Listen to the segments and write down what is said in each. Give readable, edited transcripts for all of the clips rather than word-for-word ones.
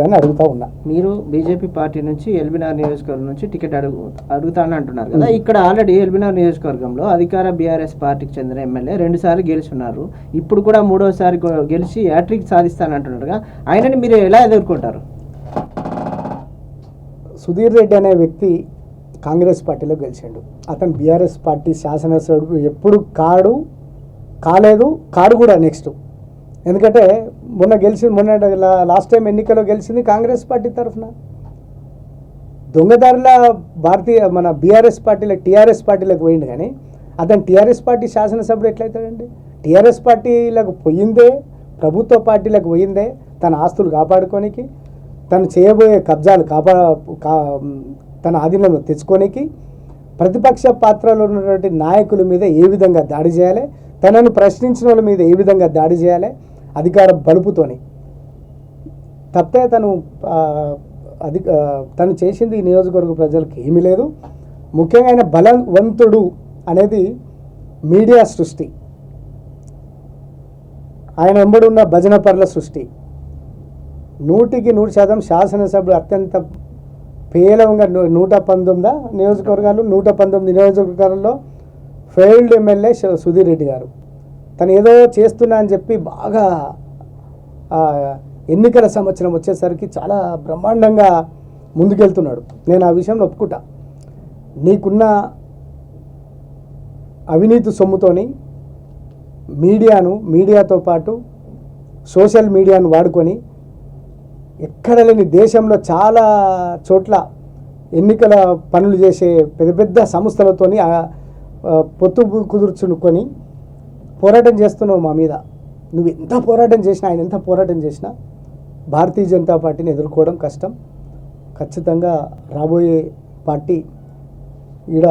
నియోజకవర్గాన్ని అడుగుతా ఉన్నా. మీరు బీజేపీ పార్టీ నుంచి ఎల్బీనగర్ నియోజకవర్గం నుంచి టికెట్ అడుగుతానని అంటున్నారు కదా. ఇక్కడ ఆల్రెడీ ఎల్బీనగర్ నియోజకవర్గంలో అధికార బీఆర్ఎస్ పార్టీకి చెందిన ఎమ్మెల్యే 2 సార్లు గెలుచున్నారు. ఇప్పుడు కూడా 3వసారి గెలిచి హ్యాట్రిక్ సాధిస్తానంటున్నారుగా. ఆయనని మీరు ఎలా ఎదుర్కొంటారు? సుధీర్ రెడ్డి అనే వ్యక్తి కాంగ్రెస్ పార్టీలో గెలిచాడు. అతను బీఆర్ఎస్ పార్టీ శాసనసభ్యుడు ఎప్పుడు కాలేదు కూడా నెక్స్ట్. ఎందుకంటే మొన్న లాస్ట్ టైం ఎన్నికల్లో గెలిచింది కాంగ్రెస్ పార్టీ తరఫున. దొంగదారుల మన బీఆర్ఎస్ పార్టీలో టీఆర్ఎస్ పార్టీలకు పోయింది, కానీ అతను టీఆర్ఎస్ పార్టీ శాసనసభ్యుడు ఎట్లయితాడండి? టీఆర్ఎస్ పార్టీలకు పోయిందే, ప్రభుత్వ పార్టీలకు పోయిందే తన ఆస్తులు కాపాడుకోనికి, తను చేయబోయే కబ్జాలు తన ఆధీనంలో తెచ్చుకోనికి, ప్రతిపక్ష పాత్రలో ఉన్నటువంటి నాయకుల మీద ఏ విధంగా దాడి చేయాలి, తనను ప్రశ్నించిన వాళ్ళ మీద ఏ విధంగా దాడి చేయాలి అధికార బలుపుతోని తప్పితే తను చేసింది ఈ నియోజకవర్గ ప్రజలకు ఏమీ లేదు. ముఖ్యంగా ఆయన బలవంతుడు అనేది మీడియా సృష్టి, ఆయన వెంబడి ఉన్న భజన పరుల సృష్టి. 100% శాసనసభ్యులు అత్యంత పేలవంగా 119 నియోజకవర్గాలు, 119 నియోజకవర్గాల్లో ఫెయిల్డ్ ఎమ్మెల్యే సుధీర్ రెడ్డి గారు. తను ఏదో చేస్తున్నా అని చెప్పి బాగా ఎన్నికల సంవత్సరం వచ్చేసరికి చాలా బ్రహ్మాండంగా ముందుకెళ్తున్నాడు. నేను ఆ విషయంలో ఒప్పుకుంటా. నీకున్న అవినీతి సొమ్ముతోని మీడియాతో పాటు సోషల్ మీడియాను వాడుకొని ఎక్కడ లేని దేశంలో చాలా చోట్ల ఎన్నికల పనులు చేసే పెద్ద సంస్థలతోని పొత్తు కుదుర్చుకొని పోరాటం చేస్తున్నావు మా మీద. నువ్వు ఎంత పోరాటం చేసినా, ఆయన ఎంత పోరాటం చేసినా భారతీయ జనతా పార్టీని ఎదుర్కోవడం కష్టం. ఖచ్చితంగా రాబోయే పార్టీ ఈడ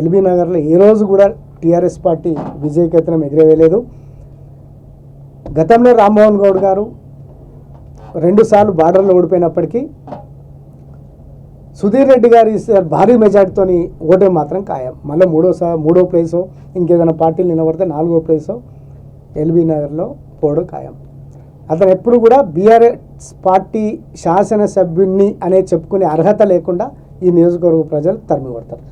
ఎల్బీ నగర్లో ఏ రోజు కూడా టీఆర్ఎస్ పార్టీ విజయకేతనం ఎగిరేవేయలేదు. గతంలో రామ్మోహన్ గౌడ్ గారు 2 సార్లు బార్డర్లో ఓడిపోయినప్పటికీ సుధీర్ రెడ్డి గారి భారీ మెజార్టీతోని ఓటే మాత్రం ఖాయం. మళ్ళీ మూడో ప్లేసో ఇంకేదైనా పార్టీలు నిలబడితే 4వ ప్లేసో ఎల్బీ నగర్లో పోవడం ఖాయం. అతను ఎప్పుడు కూడా బీఆర్ఎస్ పార్టీ శాసనసభ్యుణ్ణి అనే చెప్పుకునే అర్హత లేకుండా ఈ నియోజకవర్గ ప్రజలు తరిమి కొడతారు.